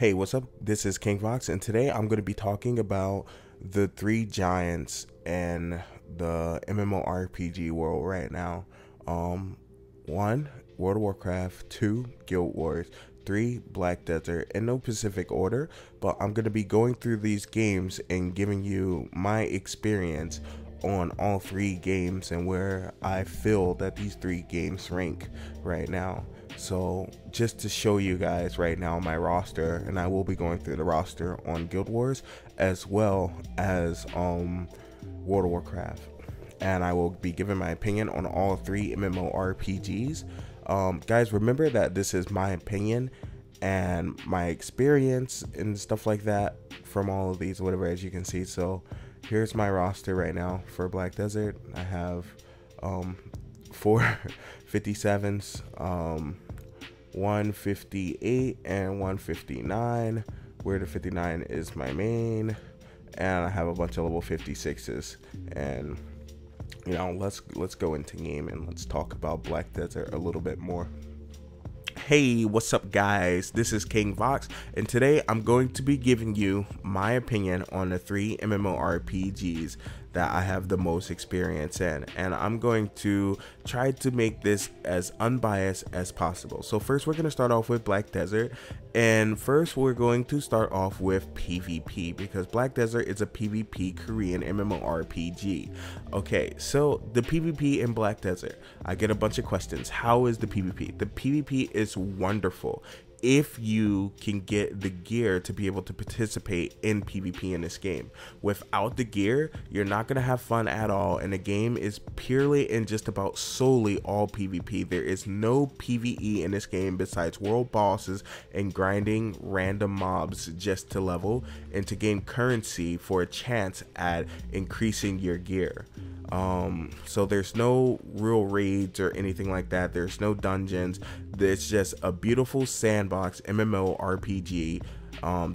Hey, what's up? This is King Vox, and today I'm going to be talking about the three giants in the MMORPG world right now. One, World of Warcraft. Two, Guild Wars. Three, Black Desert. In no specific order, but I'm going to be going through these games and giving you my experience on all three games and where I feel that these three games rank right now. So just to show you guys right now my roster, and I will be going through the roster on Guild Wars as well as World of Warcraft, and I will be giving my opinion on all three MMORPGs. Guys, remember that this is my opinion and my experience and stuff like that from all of these, whatever, as you can see. So here's my roster right now for Black Desert. I have 4 57s, 158 and 159, where the 59 is my main, and I have a bunch of level 56s. And you know, let's go into game and let's talk about Black Desert a little bit more. Hey, what's up guys? This is King Vox, and today I'm going to be giving you my opinion on the three MMORPGs that I have the most experience in, and I'm going to try to make this as unbiased as possible. So first we're going to start off with Black Desert, and first we're going to start off with PvP, because Black Desert is a PvP Korean MMORPG. Okay, so the PvP in Black Desert, I get a bunch of questions. How is the PvP? The PvP is wonderful if you can get the gear to be able to participate in PvP in this game. Without the gear, you're not going to have fun at all, and the game is purely and just about solely all PvP. There is no PvE in this game besides world bosses and grinding random mobs just to level and to gain currency for a chance at increasing your gear. So there's no real raids or anything like that. There's no dungeons. It's just a beautiful sandbox MMORPG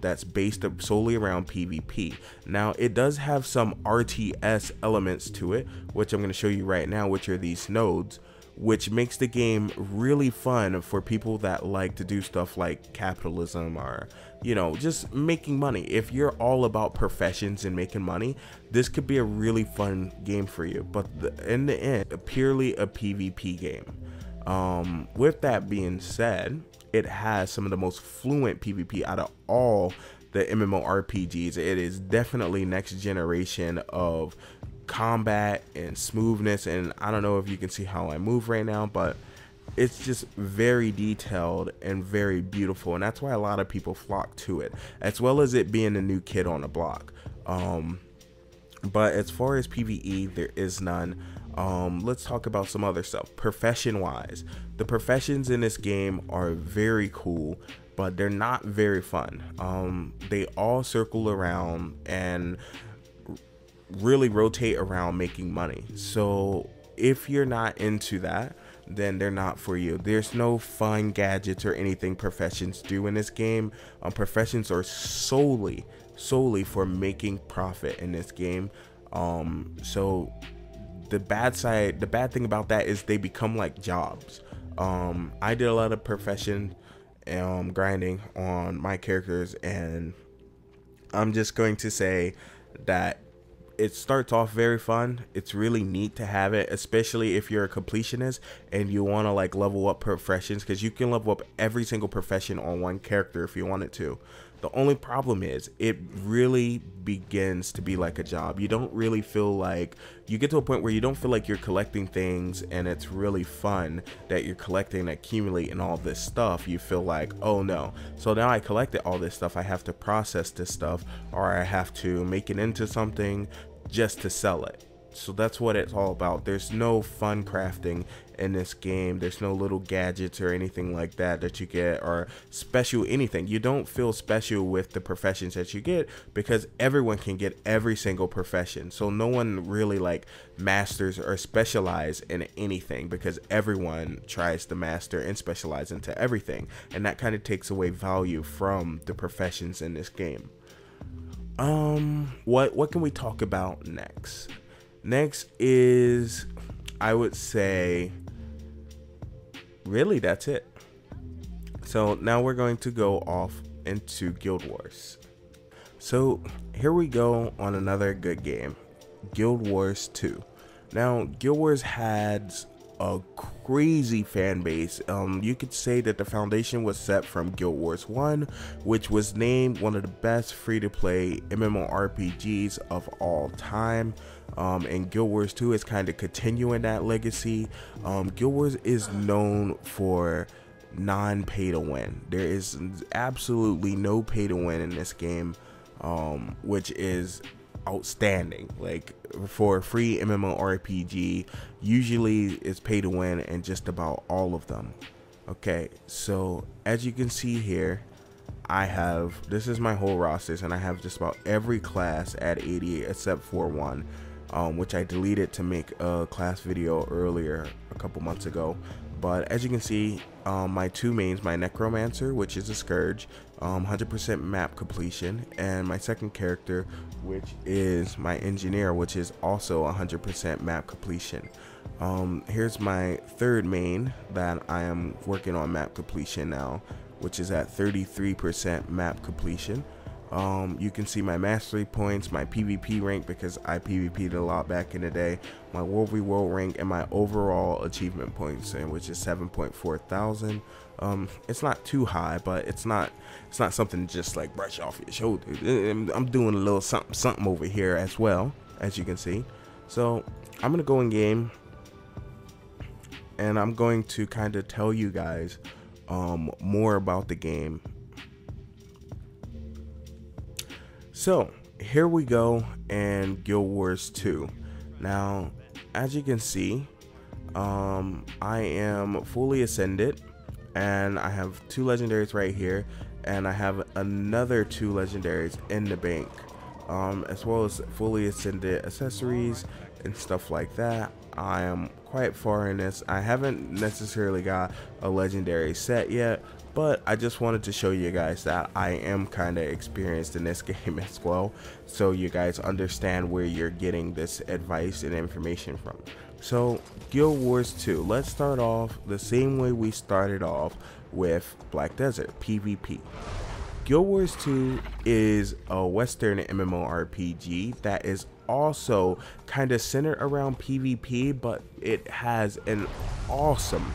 that's based solely around PvP. Now it does have some RTS elements to it, which I'm going to show you right now, which are these nodes, which makes the game really fun for people that like to do stuff like capitalism or, you know, just making money. If you're all about professions and making money, this could be a really fun game for you. But in the end, purely a PvP game. With that being said, it has some of the most fluent PvP out of all the MMORPGs. It is definitely next generation of combat and smoothness, and I don't know if you can see how I move right now, but it's just very detailed and very beautiful, and that's why a lot of people flock to it, as well as it being a new kid on the block. But as far as PvE, there is none. Let's talk about some other stuff. Profession wise, the professions in this game are very cool, but they're not very fun. They all circle around and really rotate around making money. So if you're not into that, then they're not for you. There's no fun gadgets or anything professions do in this game. Professions are solely for making profit in this game. So the bad thing about that is they become like jobs. I did a lot of profession grinding on my characters, and I'm just going to say that it starts off very fun. It's really neat to have it, especially if you're a completionist and you want to like level up professions, because you can level up every single profession on one character if you wanted to. The only problem is it really begins to be like a job. You don't really feel like, you get to a point where you don't feel like you're collecting things and it's really fun that you're collecting and accumulating all this stuff. You feel like, oh no, so now I collected all this stuff, I have to process this stuff, or I have to make it into something just to sell it. So that's what it's all about. There's no fun crafting in this game. There's no little gadgets or anything like that you get, or special anything. You don't feel special with the professions that you get, because everyone can get every single profession. So no one really like masters or specialize in anything, because everyone tries to master and specialize into everything, and that kind of takes away value from the professions in this game. What can we talk about next? Next is, I would say, really that's it. So now we're going to go off into Guild Wars. So here we go on another good game, Guild Wars 2. Now, Guild Wars had a crazy fan base. You could say that the foundation was set from Guild Wars 1, which was named one of the best free-to-play MMORPGs of all time. And Guild Wars 2 is kind of continuing that legacy. Guild Wars is known for non-pay to win. There is absolutely no pay to win in this game, which is outstanding. Like, for a free MMORPG, usually it's pay to win in just about all of them. Okay, so as you can see here, this is my whole rosters, and I have just about every class at 80 except for one, which I deleted to make a class video earlier a couple months ago. But as you can see, my two mains, my Necromancer, which is a Scourge, 100% map completion, and my second character, which is my Engineer, which is also 100% map completion. Here's my third main that I am working on map completion now, which is at 33% map completion. You can see my mastery points, my PvP rank, because I PvP'd a lot back in the day, my World v World rank, and my overall achievement points, and which is 7.4 thousand. It's not too high, but it's not something to just like brush off your shoulder. I'm doing a little something over here as well, as you can see. So I'm gonna go in game, and I'm going to kind of tell you guys more about the game. So here we go in Guild Wars 2. Now, as you can see, I am fully ascended, and I have 2 legendaries right here, and I have another 2 legendaries in the bank, as well as fully ascended accessories and stuff like that. I am quite far in this. I haven't necessarily got a legendary set yet, but I just wanted to show you guys that I am kind of experienced in this game as well, so you guys understand where you're getting this advice and information from. So Guild Wars 2, let's start off the same way we started off with Black Desert, PvP. Guild Wars 2 is a Western MMORPG that is also kind of centered around PvP, but it has an awesome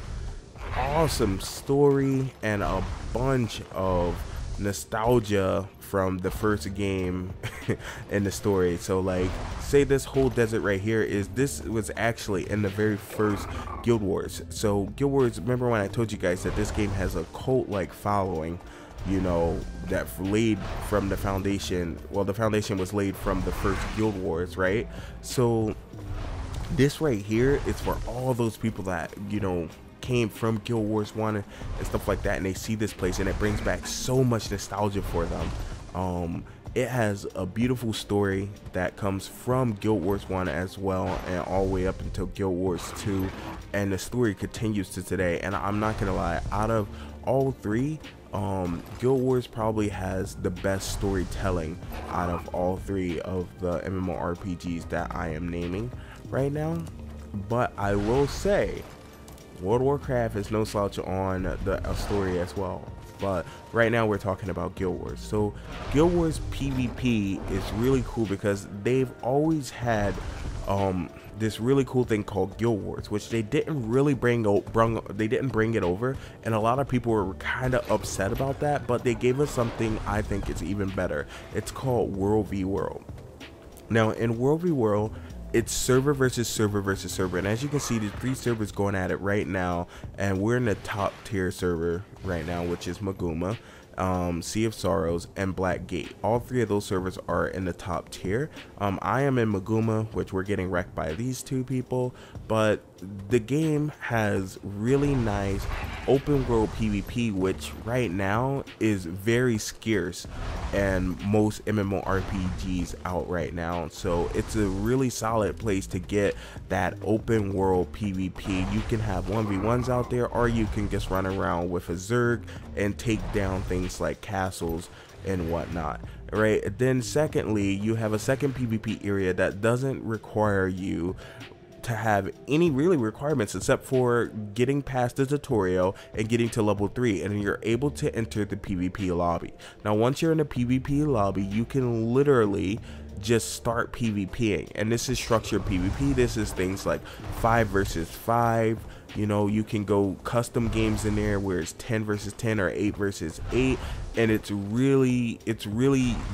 story and a bunch of nostalgia from the first game in the story. So like, say this whole desert right here this was actually in the very first Guild Wars. So Guild Wars, remember when I told you guys that this game has a cult like following, you know, that laid from the foundation. Well, the foundation was laid from the first Guild Wars, right? So this right here is for all those people that, you know, came from Guild Wars 1 and stuff like that, and they see this place and it brings back so much nostalgia for them. It has a beautiful story that comes from Guild Wars 1 as well, and all the way up until Guild Wars 2, and the story continues to today. And I'm not gonna lie, out of all 3, Guild Wars probably has the best storytelling out of all 3 of the MMORPGs that I am naming right now. But I will say, World of Warcraft is no slouch on the story as well. But right now we're talking about Guild Wars. So Guild Wars PvP is really cool because they've always had this really cool thing called Guild Wars, which they didn't really bring it over, and a lot of people were kind of upset about that, but they gave us something I think is even better. It's called World v World. Now in World v World, it's server versus server versus server, and as you can see, there's 3 servers going at it right now, and we're in the top tier server right now, which is Maguma, Sea of Sorrows, and Blackgate. All 3 of those servers are in the top tier. I am in Maguma, which we're getting wrecked by these 2 people, but the game has really nice open world PvP, which right now is very scarce and most MMORPGs out right now. So it's a really solid place to get that open world PvP. You can have 1v1s out there, or you can just run around with a Zerg and take down things like castles and whatnot, right? Then secondly, you have a second PvP area that doesn't require you to have any really requirements except for getting past the tutorial and getting to level 3, and you're able to enter the PvP lobby. Now once you're in the PvP lobby, you can literally just start PvPing, and this is structured PvP. This is things like 5 versus 5. You know, you can go custom games in there where it's 10 versus 10 or 8 versus 8, and it's really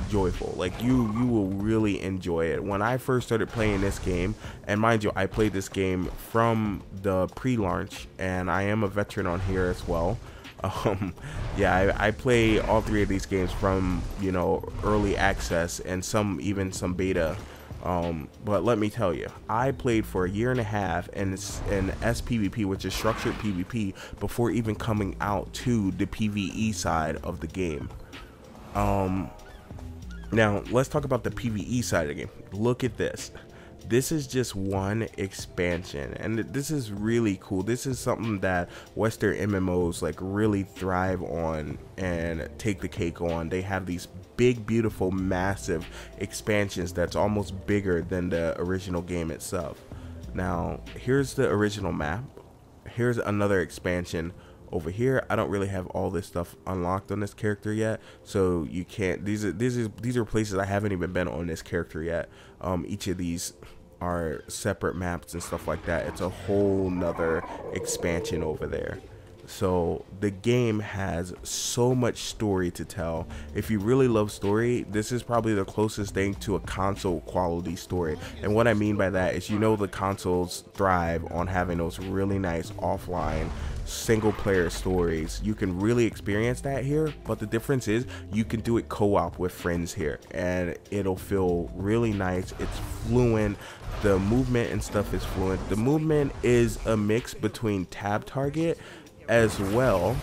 joyful. Like you will really enjoy it. When I first started playing this game, and mind you, I played this game from the pre-launch, and I am a veteran on here as well. Yeah, I play all 3 of these games from, you know, early access and even some beta. But let me tell you, I played for a year and a half in SPVP, which is structured PvP, before even coming out to the PvE side of the game. Now let's talk about the PvE side of the game. Look at this. This is just one expansion, and this is really cool. This is something that Western MMOs like really thrive on and take the cake on. They have these big, beautiful, massive expansions that's almost bigger than the original game itself. Now, here's the original map. Here's another expansion over here. I don't really have all this stuff unlocked on this character yet, so you can't. These are places I haven't even been on this character yet. Each of these are separate maps and stuff like that. It's a whole nother expansion over there. So the game has so much story to tell. If you really love story, this is probably the closest thing to a console quality story. And what I mean by that is, you know, the consoles thrive on having those really nice offline single player stories. You can really experience that here, but the difference is you can do it co-op with friends here, and it'll feel really nice. It's fluent. The movement and stuff is fluent. The movement is a mix between tab target as well.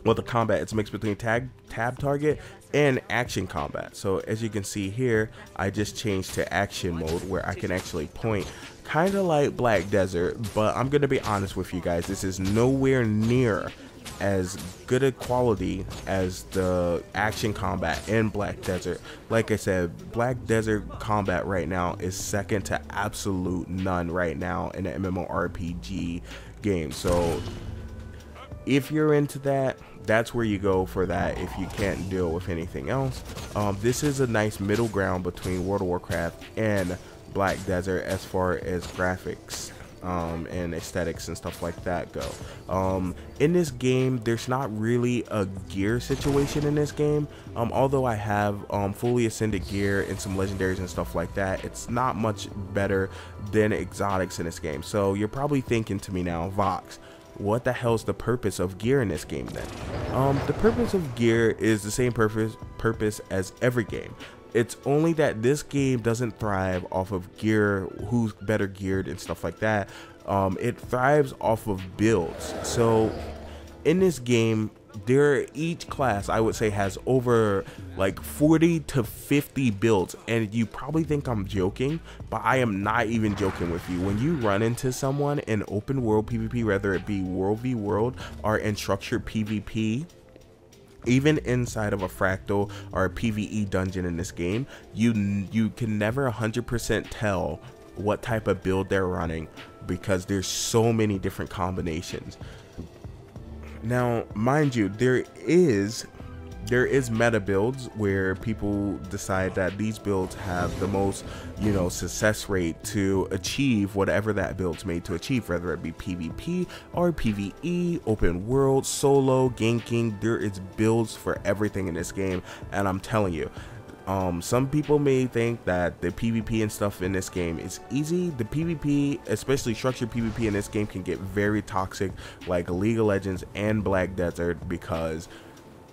Well, the combat, it's a mix between tab target and action combat. So as you can see here, I just changed to action mode where I can actually point, kind of like Black Desert, but I'm gonna be honest with you guys, this is nowhere near as good a quality as the action combat in Black Desert. Like I said, Black Desert combat right now is second to absolute none right now in the MMORPG game. So if you're into that, that's where you go for that if you can't deal with anything else. This is a nice middle ground between World of Warcraft and Black Desert as far as graphics and aesthetics and stuff like that go. In this game, there's not really a gear situation in this game. Although I have fully ascended gear and some legendaries and stuff like that, it's not much better than exotics in this game. So you're probably thinking to me now, Vox, what the hell's the purpose of gear in this game then? The purpose of gear is the same purpose as every game. It's only that this game doesn't thrive off of gear, who's better geared and stuff like that. It thrives off of builds. So in this game, each class I would say has over like 40 to 50 builds, and you probably think I'm joking, but I am not even joking with you. When you run into someone in open world PvP, whether it be world v world or in structured PvP, even inside of a fractal or a PvE dungeon in this game, you can never 100% tell what type of build they're running because there's so many different combinations. Now, mind you, there is meta builds where people decide that these builds have the most, you know, success rate to achieve whatever that build's made to achieve, whether it be PvP or PvE, open world, solo, ganking. There is builds for everything in this game, and I'm telling you, some people may think that the PvP and stuff in this game is easy. The PvP, especially structured PvP in this game, can get very toxic, like League of Legends and Black Desert, because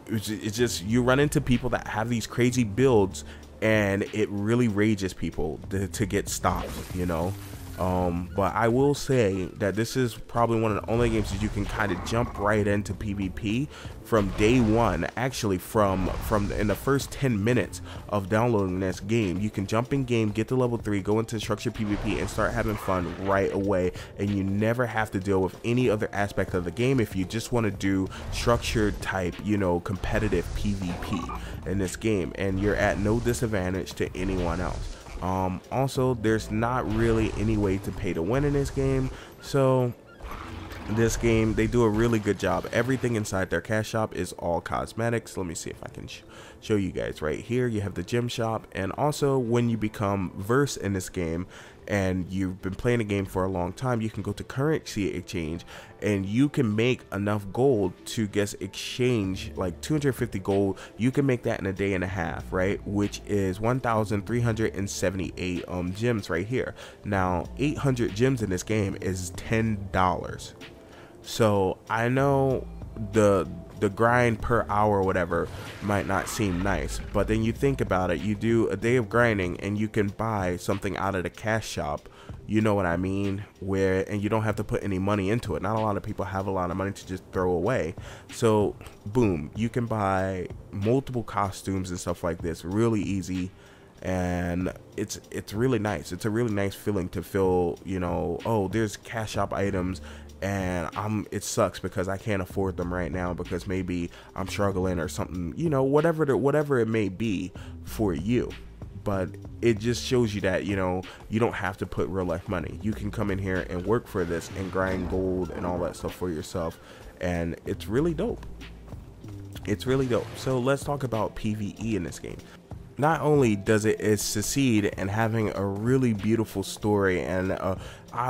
it's just, you run into people that have these crazy builds and it really rages people to get stopped, you know. But I will say that this is probably one of the only games that you can kind of jump right into PvP from day one. Actually, from in the first 10 minutes of downloading this game, you can jump in game, get to level 3, go into structured PvP, and start having fun right away. And you never have to deal with any other aspect of the game if you just want to do structured type, you know, competitive PvP in this game, and you're at no disadvantage to anyone else. Also, there's not really any way to pay to win in this game, so this game, they do a really good job. Everything inside their cash shop is all cosmetics. Let me see if I can show you guys right here. You have the gym shop, and also when you become versed in this game and you've been playing the game for a long time, you can go to currency exchange and you can make enough gold to exchange like 250 gold. You can make that in a day and a half, right? Which is 1,378 gems right here. Now 800 gems in this game is $10. So I know the grind per hour or whatever might not seem nice, but then you think about it, you do a day of grinding and you can buy something out of the cash shop, you know what I mean, and you don't have to put any money into it. Not a lot of people have a lot of money to just throw away, so boom, you can buy multiple costumes and stuff like this really easy. And it's really nice. It's a really nice feeling to feel, you know, oh, there's cash shop items and it sucks because I can't afford them right now because maybe I'm struggling or something, you know, whatever it may be for you. But it just shows you that, you know, you don't have to put real life money. You can come in here and work for this and grind gold and all that stuff for yourself, and it's really dope. It's really dope. So let's talk about PvE in this game. Not only does it succeed in having a really beautiful story, and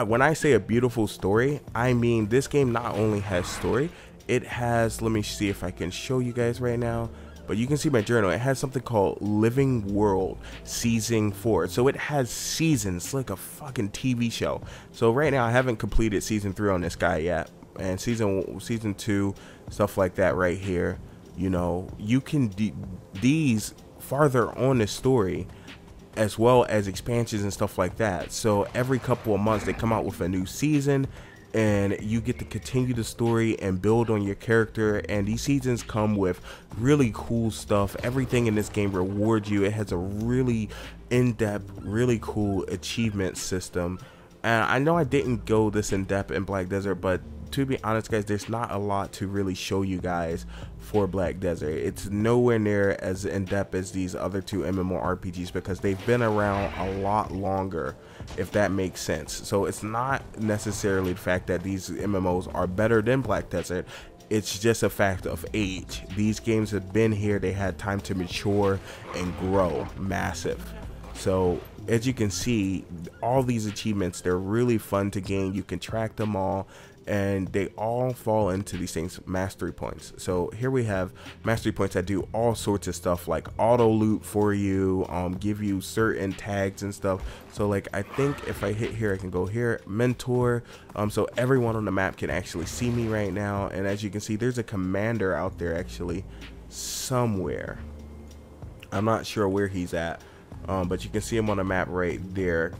when I say a beautiful story, I mean this game not only has story, it has, let me see if I can show you guys right now, but you can see my journal, it has something called Living World Season 4. So it has seasons like a fucking TV show. So right now I haven't completed Season 3 on this guy yet, and season 2, stuff like that right here. You know, you can these farther on the story as well as expansions and stuff like that. So every couple of months they come out with a new season and you get to continue the story and build on your character, and these seasons come with really cool stuff. Everything in this game rewards you. It has a really in-depth, really cool achievement system, and I know I didn't go this in depth in Black Desert, but to be honest guys, there's not a lot to really show you guys for Black Desert. It's nowhere near as in-depth as these other two MMORPGs because they've been around a lot longer, if that makes sense. So it's not necessarily the fact that these MMOs are better than Black Desert, it's just a fact of age. These games have been here, they had time to mature and grow massive. So as you can see, all these achievements, they're really fun to gain. You can track them all, and they all fall into these things, mastery points. So here we have mastery points that do all sorts of stuff like auto loot for you, give you certain tags and stuff. So like I think if I hit here, I can go here, mentor, so everyone on the map can actually see me right now. And as you can see, there's a commander out there actually somewhere. I'm not sure where he's at, but you can see him on the map right there,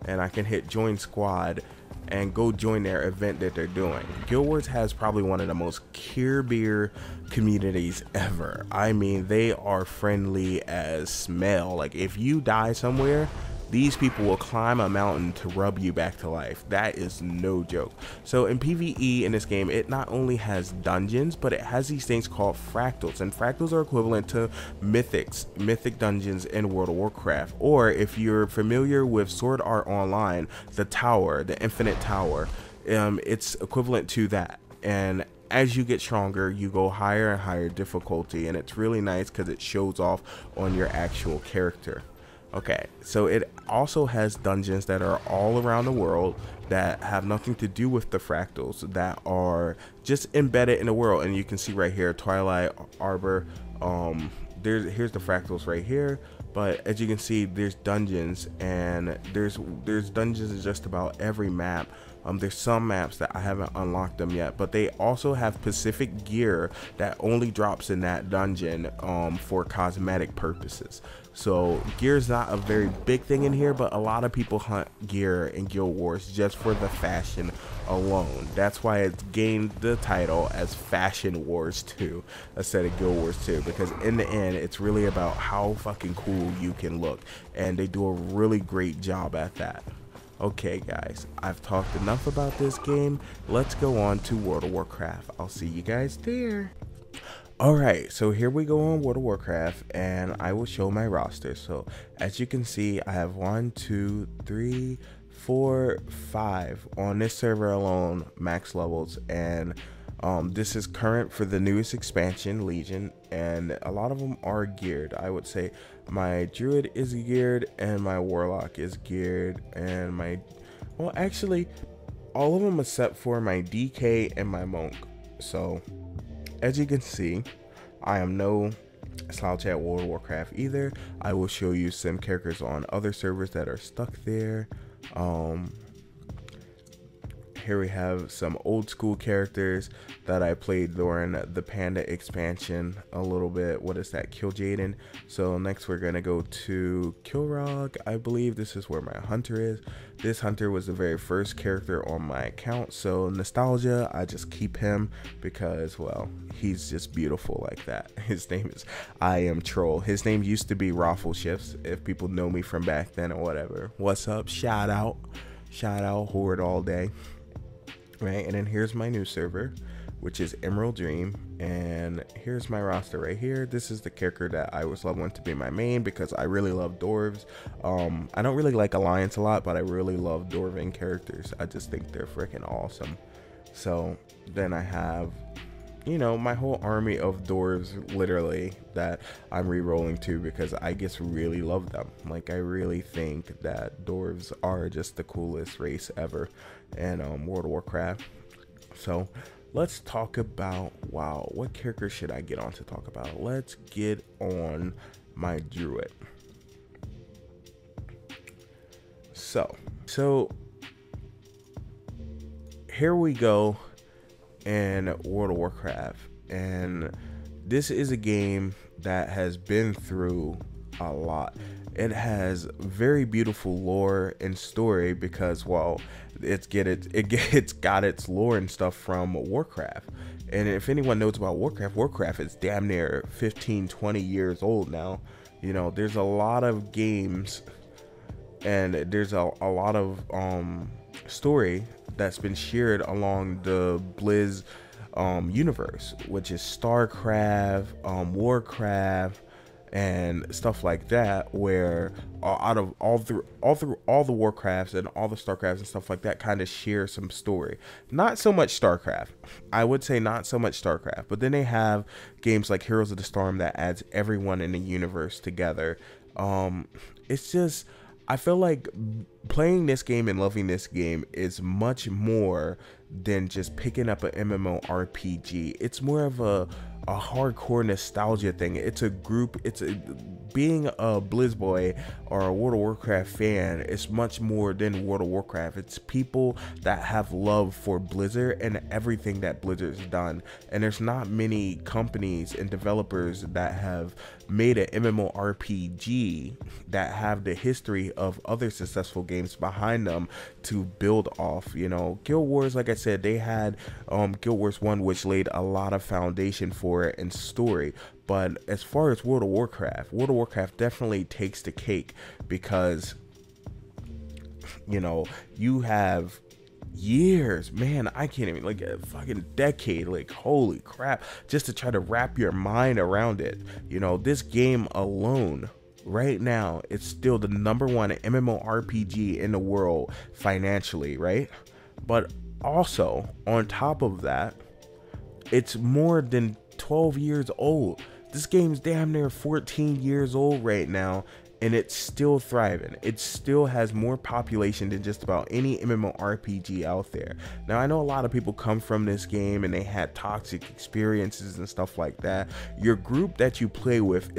and I can hit join squad and go join their event that they're doing. Guild Wars has probably one of the most Care Beer communities ever. I mean, they are friendly as smell. Like if you die somewhere, these people will climb a mountain to rub you back to life. That is no joke. So in PvE in this game, it not only has dungeons, but it has these things called fractals, and fractals are equivalent to mythic dungeons in World of Warcraft. Or if you're familiar with Sword Art Online, the tower, the infinite tower, it's equivalent to that. And as you get stronger, you go higher and higher difficulty, and it's really nice because it shows off on your actual character. Okay, so it also has dungeons that are all around the world that have nothing to do with the fractals, that are just embedded in the world. And you can see right here, Twilight Arbor, here's the fractals right here. But as you can see, there's dungeons, and there's dungeons in just about every map. There's some maps that I haven't unlocked them yet, but they also have specific gear that only drops in that dungeon for cosmetic purposes. So gear is not a very big thing in here, but a lot of people hunt gear in Guild Wars just for the fashion alone. That's why it's gained the title as Fashion Wars 2 instead of Guild Wars 2, because in the end, it's really about how fucking cool you can look, and they do a really great job at that. Okay guys, I've talked enough about this game. Let's go on to World of Warcraft. I'll see you guys there. Alright, so here we go on World of Warcraft, and I will show my roster. So as you can see, I have 1, 2, 3, 4, 5 on this server alone, max levels, and this is current for the newest expansion, Legion, and a lot of them are geared. I would say my Druid is geared, and my Warlock is geared, and well, actually, all of them except for my DK and my Monk. So as you can see, I am no slouch at World of Warcraft either. I will show you some characters on other servers that are stuck there. Here we have some old school characters that I played during the Panda expansion a little bit. What is that? Kill Jaden. So next we're gonna go to Kilrog. I believe this is where my hunter is. This hunter was the very first character on my account, so nostalgia, I just keep him because, well, he's just beautiful like that. His name is I Am Troll. His name used to be Raffle Shifts, if people know me from back then or whatever. What's up? Shout out Horde all day. Right, and then here's my new server, which is Emerald Dream, and here's my roster right here. This is the character that I was loving to be my main because I really love dwarves. I don't really like Alliance a lot, but I really love dwarven characters. I just think they're freaking awesome. So then I have, you know, my whole army of dwarves literally that I'm re-rolling to because I just really love them. Like, I really think that dwarves are just the coolest race ever in World of Warcraft. So let's talk about, wow, what character should I get on to talk about? Let's get on my Druid. So here we go in World of Warcraft, and this is a game that has been through a lot. It has very beautiful lore and story because, well, it's got its lore and stuff from Warcraft. And if anyone knows about Warcraft is damn near 15-20 years old now. You know, there's a lot of games and there's a lot of story that's been shared along the Blizz universe, which is StarCraft, Warcraft, and stuff like that, where out of all the Warcrafts and all the StarCrafts and stuff like that kind of share some story. Not so much StarCraft, I would say not so much StarCraft, but then they have games like Heroes of the Storm that adds everyone in the universe together. It's just, I feel like playing this game and loving this game is much more than just picking up an MMORPG. It's more of a hardcore nostalgia thing. It's a group, being a Blizz boy or a World of Warcraft fan is much more than World of Warcraft. It's people that have love for Blizzard and everything that Blizzard's done. And there's not many companies and developers that have made an MMORPG that have the history of other successful games behind them to build off. You know, Guild Wars, like I said, they had Guild Wars 1, which laid a lot of foundation for it and story. But as far as World of Warcraft definitely takes the cake because, you know, you have years, man, I can't even, like a fucking decade, like holy crap, just to try to wrap your mind around it. You know, this game alone right now, it's still the #1 MMORPG in the world financially, right? But also on top of that, it's more than 12 years old. This game's damn near 14 years old right now, and it's still thriving. It still has more population than just about any MMORPG out there. Now, I know a lot of people come from this game and they had toxic experiences and stuff like that. Your group that you play with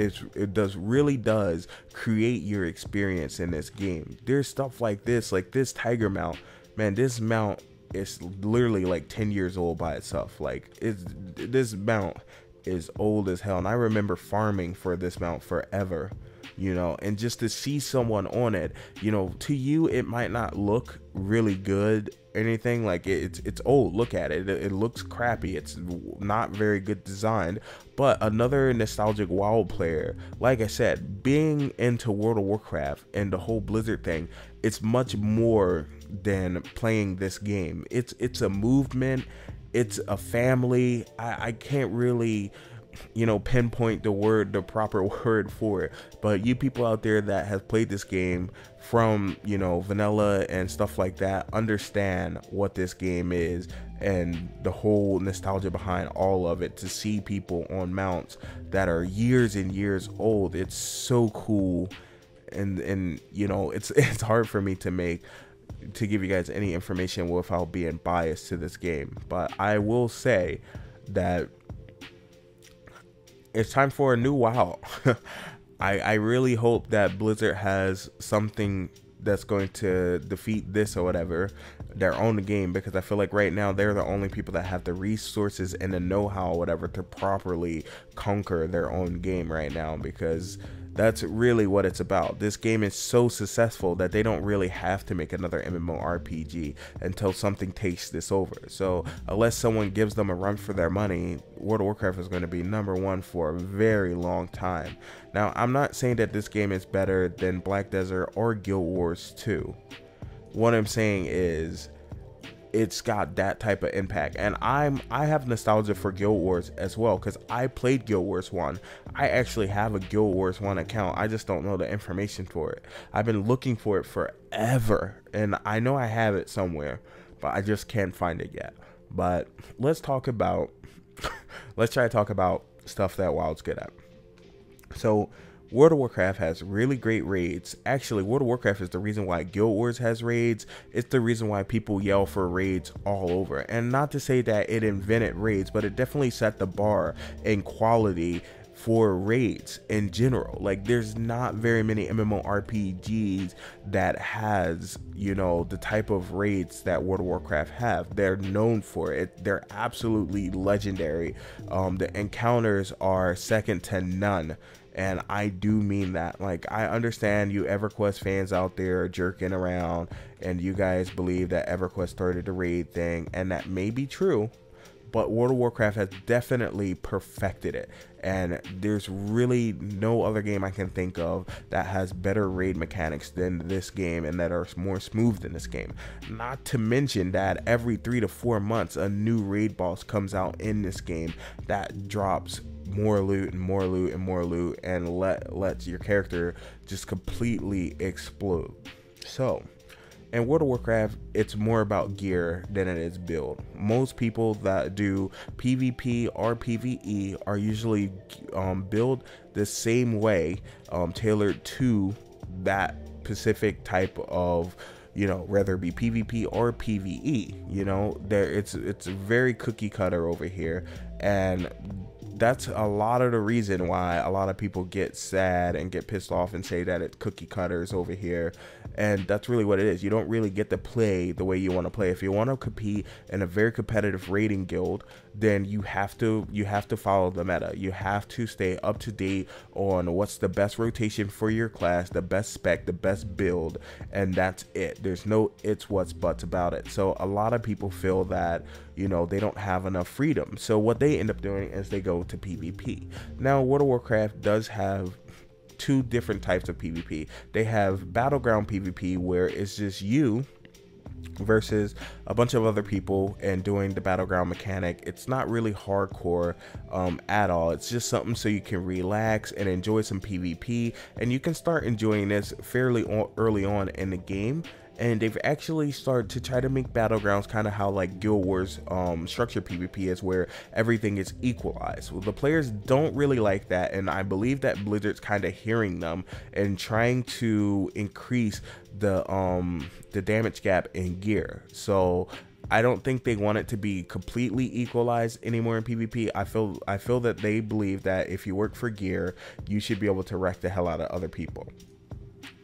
really does create your experience in this game. There's stuff like this Tiger Mount. Man, this mount is literally like 10 years old by itself. Like, this mount is old as hell, and I remember farming for this mount forever, you know, and just to see someone on it, you know, to you it might not look really good or anything, like it's old. Look at it, it looks crappy, it's not very good designed. But another nostalgic WoW player, like I said, being into World of Warcraft and the whole Blizzard thing, it's much more than playing this game. It's a movement, it's a family. I can't really pinpoint the proper word for it, but you people out there that have played this game from vanilla and stuff like that understand what this game is and the whole nostalgia behind all of it. To see people on mounts that are years and years old, it's so cool, and it's hard for me to give you guys any information without being biased to this game. But I will say that it's time for a new WoW. I really hope that Blizzard has something that's going to defeat this or whatever, their own game, because I feel like right now they're the only people that have the resources and the know-how or whatever to properly conquer their own game right now, because that's really what it's about. This game is so successful that they don't really have to make another MMORPG until something takes this over. So unless someone gives them a run for their money, World of Warcraft is going to be #1 for a very long time. Now, I'm not saying that this game is better than Black Desert or Guild Wars 2. What I'm saying is it's got that type of impact, and I have nostalgia for Guild Wars as well, because I played Guild Wars 1. I actually have a Guild Wars 1 account. I just don't know the information for it. I've been looking for it forever, and I know I have it somewhere, but I just can't find it yet. But let's try to talk about stuff that WoW's good at. So World of Warcraft has really great raids. Actually, World of Warcraft is the reason why Guild Wars has raids. It's the reason why people yell for raids all over. And not to say that it invented raids, but it definitely set the bar in quality for raids in general. Like, there's not very many MMORPGs that has, the type of raids that World of Warcraft have. They're known for it. They're absolutely legendary. The encounters are second to none. And I do mean that. Like, I understand you EverQuest fans out there jerking around and you guys believe that EverQuest started the raid thing, and that may be true, but World of Warcraft has definitely perfected it. And there's really no other game I can think of that has better raid mechanics than this game, and that are more smooth than this game. Not to mention that every 3 to 4 months, a new raid boss comes out in this game that drops more loot and more loot and more loot, and lets your character just completely explode. So in World of Warcraft, it's more about gear than it is build. Most people that do PvP or PvE are usually build the same way, tailored to that specific type of, whether it be PvP or PvE. It's very cookie cutter over here, and that's a lot of the reason why a lot of people get sad and get pissed off and say that it's cookie cutters over here. And that's really what it is. You don't really get to play the way you want to play. If you want to compete in a very competitive raiding guild, then you have to follow the meta. You have to stay up to date on what's the best rotation for your class, the best spec, the best build, and that's it. There's no it's, what's, buts about it. So a lot of people feel that, they don't have enough freedom. So what they end up doing is they go to PvP. Now, World of Warcraft does have two different types of PvP. They have battleground PvP, where it's just you versus a bunch of other people and doing the battleground mechanic. It's not really hardcore at all. It's just something so you can relax and enjoy some PvP, and you can start enjoying this fairly early on in the game. And they've actually started to try to make battlegrounds kind of how like Guild Wars structure PvP is, where everything is equalized. Well, the players don't really like that, and I believe that Blizzard's kind of hearing them and trying to increase the damage gap in gear. So I don't think they want it to be completely equalized anymore in PvP. I feel that they believe that if you work for gear, you should be able to wreck the hell out of other people.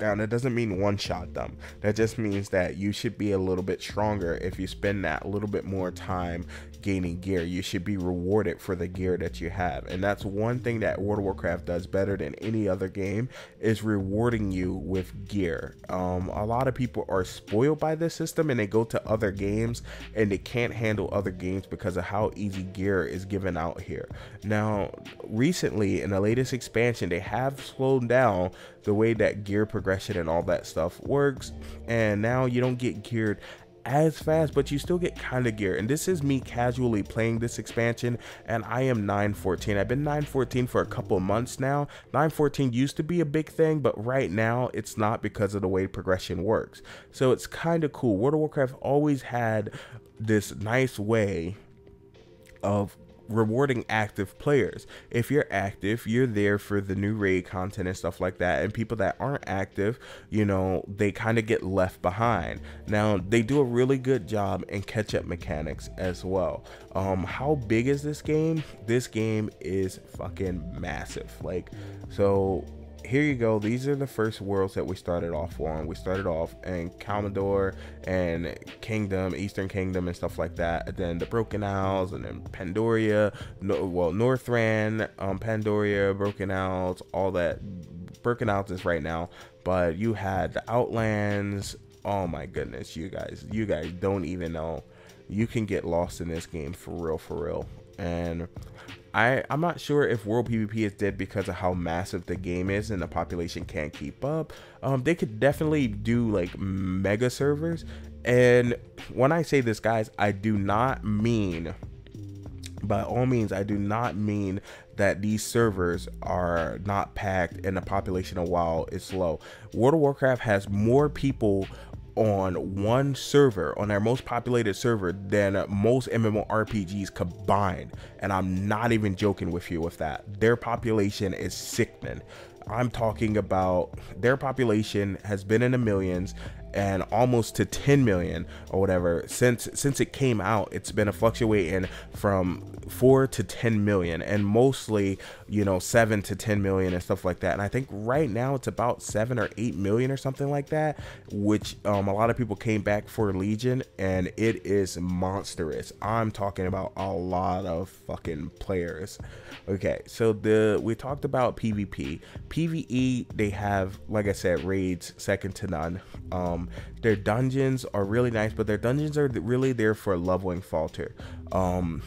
Now, that doesn't mean one-shot them. That just means that you should be a little bit stronger if you spend that little bit more time gaining gear. You should be rewarded for the gear that you have. And that's one thing that World of Warcraft does better than any other game, is rewarding you with gear. A lot of people are spoiled by this system, and they go to other games and they can't handle other games because of how easy gear is given out here. Now, recently in the latest expansion, they have slowed down the way that gear progression and all that stuff works, and now you don't get geared as fast, but you still get kind of gear. And this is me casually playing this expansion, and I am 914. I've been 914 for a couple of months now. 914 used to be a big thing, but right now it's not because of the way progression works. So it's kind of cool. World of Warcraft always had this nice way of rewarding active players. If you're active, you're there for the new raid content and stuff like that, and people that aren't active, you know, they kind of get left behind. Now they do a really good job in catch up mechanics as well. How big is this game? This game is fucking massive. Like, so here you go. These are the first worlds that we started off on. We started off in Commodore and Kingdom, Eastern Kingdom and stuff like that. And then the Broken Isles, and then Pandoria, Northrend, Pandoria, Broken Isles, all that. Broken Isles is right now, but you had the Outlands. Oh my goodness, you guys don't even know. You can get lost in this game for real. And I'm not sure if World PvP is dead because of how massive the game is and the population can't keep up. They could definitely do like mega servers. And when I say this, guys, I do not mean, by all means, I do not mean that these servers are not packed and the population of WoW is low. World of Warcraft has more people on one server, on their most populated server, than most MMORPGs combined, and I'm not even joking with you with that. Their population is sickening. I'm talking about their population has been in the millions and almost to 10 million or whatever since it came out. It's been fluctuating from 4 to 10 million, and mostly, you know, 7 to 10 million and stuff like that. And I think right now it's about 7 or 8 million or something like that, which a lot of people came back for Legion, and it is monstrous. I'm talking about a lot of fucking players. Okay, so we talked about PvP. PvE, they have, like I said, raids second to none. Their dungeons are really nice, but their dungeons are really there for leveling falter.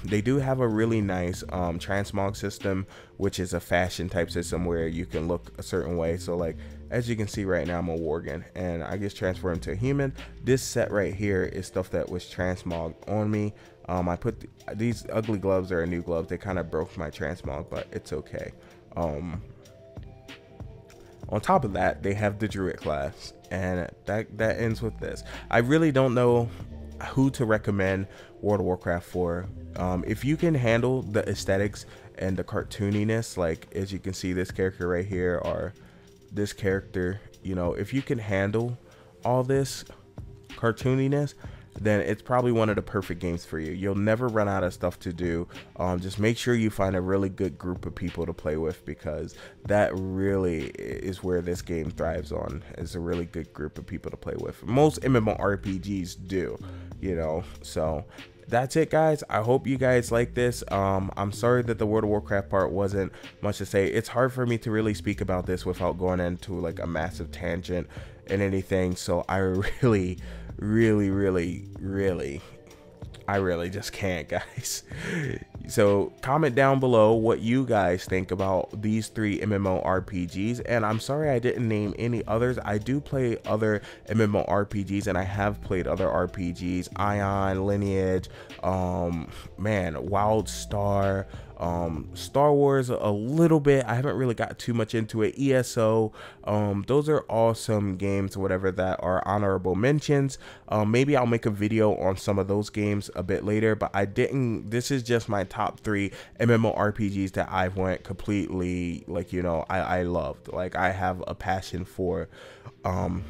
They do have a really nice transmog system, which is a fashion type system where you can look a certain way. So like, as you can see right now, I'm a worgen and I just transformed into a human. This set right here is stuff that was transmogged on me. I put these ugly gloves are new gloves. They kind of broke my transmog, but it's okay. On top of that, they have the druid class, and that ends with this. I really don't know who to recommend World of Warcraft for. If you can handle the aesthetics and the cartooniness, like as you can see this character right here, or this character, you know, if you can handle all this cartooniness, then it's probably one of the perfect games for you. You'll never run out of stuff to do. Just make sure you find a really good group of people to play with, because that really is where this game thrives on, is a really good group of people to play with. Most MMORPGs do, you know. So that's it, guys. I hope you guys like this. I'm sorry that the World of Warcraft part wasn't much to say. It's hard for me to really speak about this without going into like a massive tangent and anything. So I really just can't, guys. So comment down below what you guys think about these 3 MMORPGs, and I'm sorry I didn't name any others. I do play other MMORPGs, and I have played other RPGs, Ion, Lineage, man, Wild Star, Star Wars a little bit. I haven't really got too much into it. ESO, those are awesome games, whatever, that are honorable mentions. Maybe I'll make a video on some of those games a bit later, but I didn't. This is just my top 3 MMORPGs that I went completely, like, you know, I loved, like I have a passion for.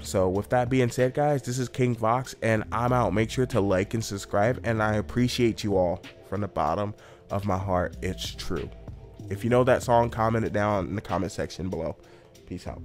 So with that being said, guys, this is King Vox, and I'm out. Make sure to like and subscribe, and I appreciate you all from the bottom of my heart. It's true. If you know that song, comment it down in the comment section below. Peace out.